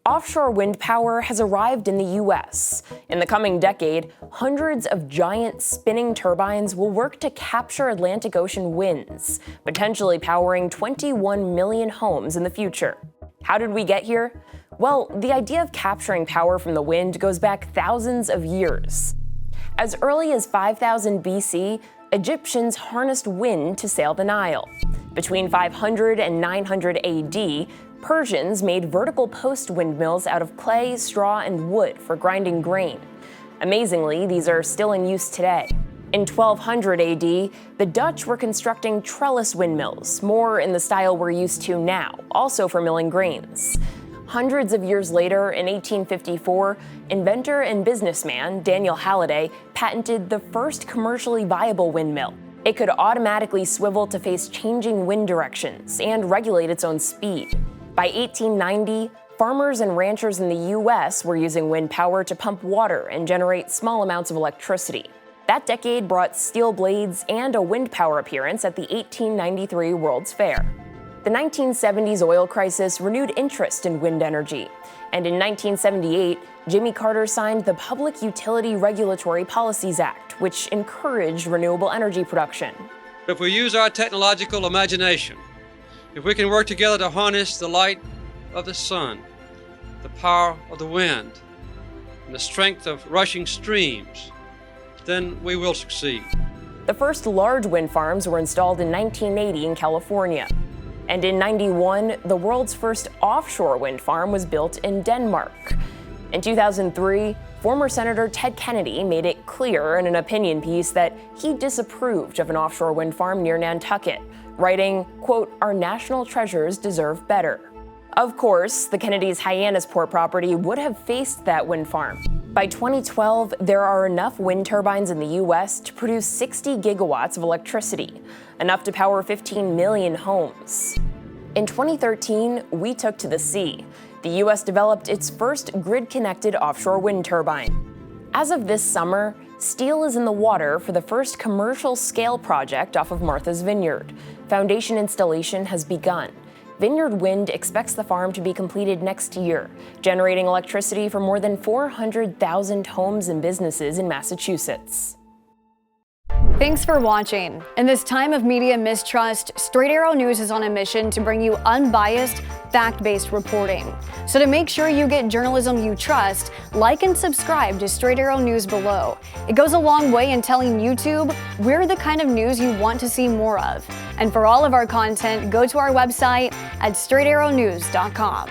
Offshore wind power has arrived in the U.S. In the coming decade, hundreds of giant spinning turbines will work to capture Atlantic Ocean winds, potentially powering 21 million homes in the future. How did we get here? Well, the idea of capturing power from the wind goes back thousands of years. As early as 5000 BC, Egyptians harnessed wind to sail the Nile. Between 500 and 900 AD, Persians made vertical post windmills out of clay, straw, and wood for grinding grain. Amazingly, these are still in use today. In 1200 AD, the Dutch were constructing trellis windmills, more in the style we're used to now, also for milling grains. Hundreds of years later, in 1854, inventor and businessman Daniel Halliday patented the first commercially viable windmill. It could automatically swivel to face changing wind directions and regulate its own speed. By 1890, farmers and ranchers in the U.S. were using wind power to pump water and generate small amounts of electricity. That decade brought steel blades and a wind power appearance at the 1893 World's Fair. The 1970s oil crisis renewed interest in wind energy, and in 1978, Jimmy Carter signed the Public Utility Regulatory Policies Act, which encouraged renewable energy production. If we use our technological imagination, if we can work together to harness the light of the sun, the power of the wind, and the strength of rushing streams, then we will succeed. The first large wind farms were installed in 1980 in California. And in 91, the world's first offshore wind farm was built in Denmark. In 2003, former Senator Ted Kennedy made it clear in an opinion piece that he disapproved of an offshore wind farm near Nantucket, writing, quote, "Our national treasures deserve better." Of course, the Kennedys' Hyannisport property would have faced that wind farm. By 2012, there are enough wind turbines in the U.S. to produce 60 gigawatts of electricity, enough to power 15 million homes. In 2013, we took to the sea. The U.S. developed its first grid-connected offshore wind turbine. As of this summer, steel is in the water for the first commercial-scale project off of Martha's Vineyard. Foundation installation has begun. Vineyard Wind expects the farm to be completed next year, generating electricity for more than 400,000 homes and businesses in Massachusetts. Thanks for watching. In this time of media mistrust, Straight Arrow News is on a mission to bring you unbiased, fact-based reporting. So to make sure you get journalism you trust, like and subscribe to Straight Arrow News below. It goes a long way in telling YouTube we're the kind of news you want to see more of. And for all of our content, go to our website at straightarrownews.com.